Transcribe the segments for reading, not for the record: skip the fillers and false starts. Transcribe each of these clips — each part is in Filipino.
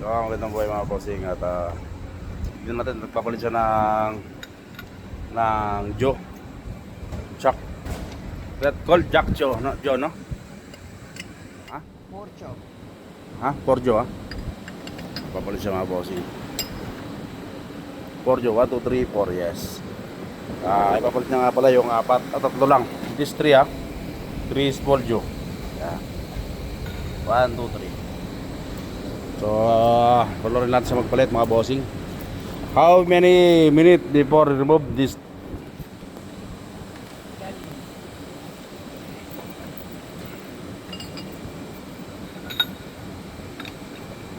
Magandang buhay mga bossing at hindi natin nagpapalit siya ng Joe Chuck Red Cold Jack Joe no? Joe no? Ha? Porcho. Ha? Porjo ha? Papalit siya mga bossing Porjo 1, 2, 3, 4 yes ipapalit niya nga pala yung apat at tatlo lang this 3 ha 3 is Porjo yeah. 1, 2, 3 so palorin natin sa magpalit mga bossing. How many minutes before remove this?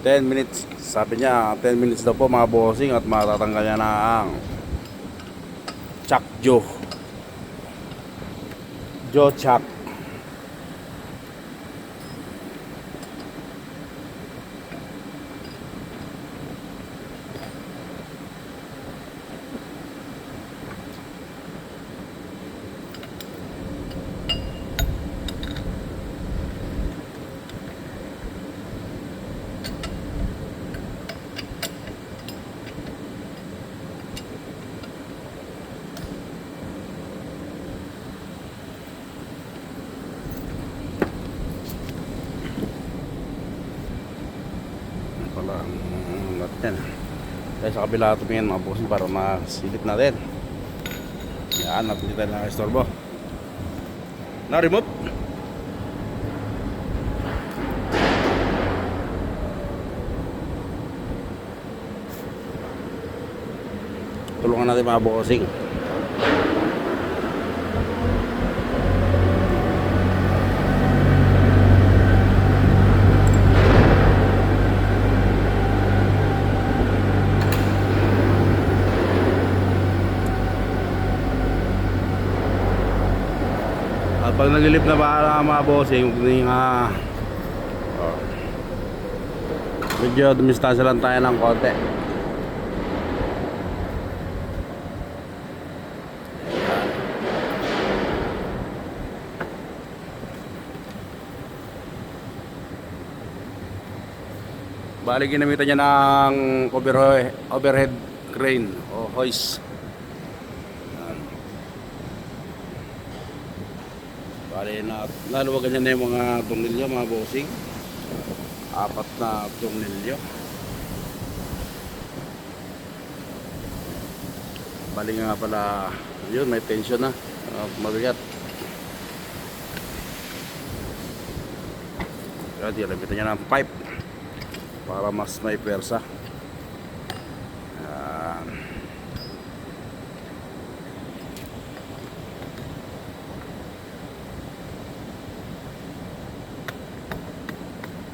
10 minutes. Sabi niya 10 minutes daw po mga bossing at matatanggal niya na ang Chuck Joe Chuck. Pala natin tayo sa kabila tumingin mga bossing para masilip natin yan at hindi tayo nakastorbo na remove tulungan natin mga bossing. At pag nagilip na ba mga bossing, medyo dumistansya lang tayo ng konti. Bali ginamitan niya ng overhead crane o hoist. Bali naluwagan niya na yung mga tornilyo mga bossing. 4 na tornilyo. Bali nga pala yun, may tension na mabigat. Kaya ginamitan niya ng pipe para mas may pwersa.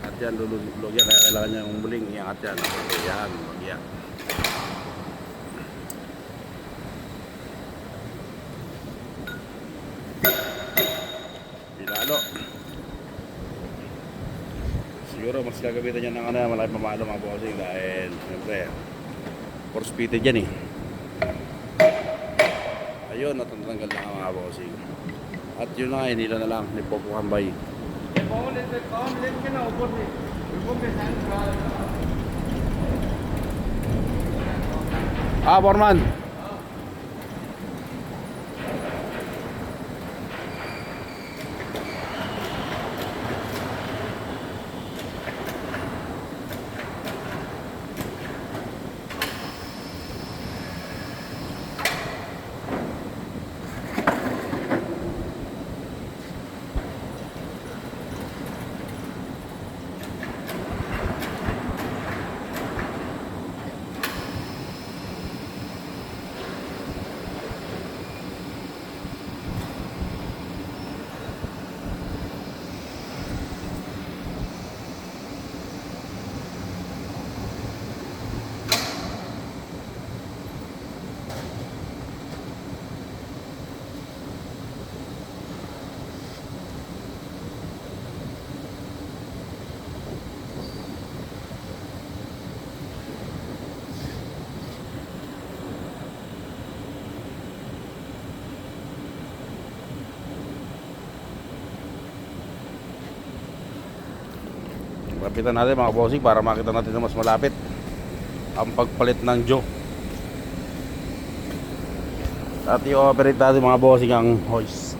At yan lulugyan kaya kailangan niya umuling iangat yan. Yan, lugyan. Pinalo. Siguro mas gagamitan niya ng malaki pamalo mga bossing dahil siyempre force fitted yan eh. Ayun, natatanggal na mga bossing. At yun na nga, nila na lang nipopukambay. Foreman. Kapitan natin mga bossing para makita natin na mas malapit ang pagpalit ng jaw. At i-operate natin mga bossing ang hoist.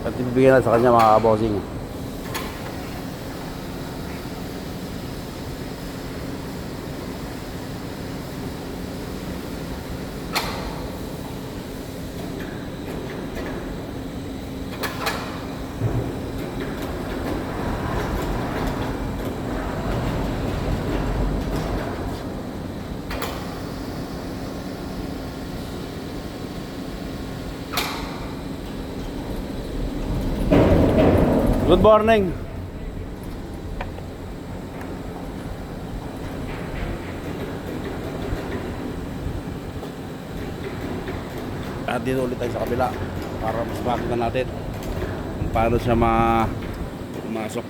At ibibigyan natin sa kanya mga bossing. Good morning. At dito ulit tayo sa kabila para mas makita natin kung paano siya pumasok.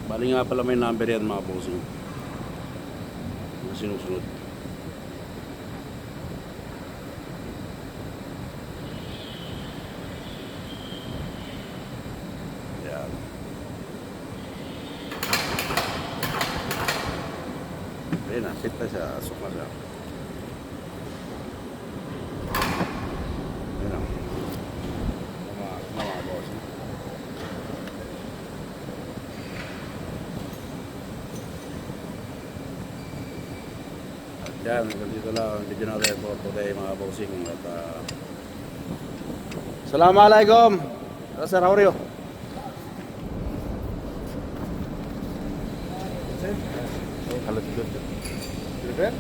Bali nga pala may number yan mga bossing na sinusunod. Ayun na, fit na siya, asok na siya. Ayun na. Mga boss. At yan, dito lang ang video natin for today mga bossing. At Assalamualaikum. Sir, how are you? Hello, good. Prepare?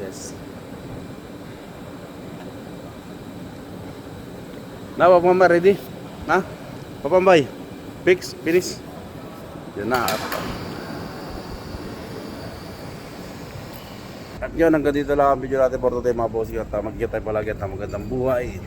Yes. Na, Papa ready? Na? Papa fix, finish. Yan na. At yun, hanggang dito lang ang video natin for today mga bossing. At magkita tayo palagi at magandang buhay.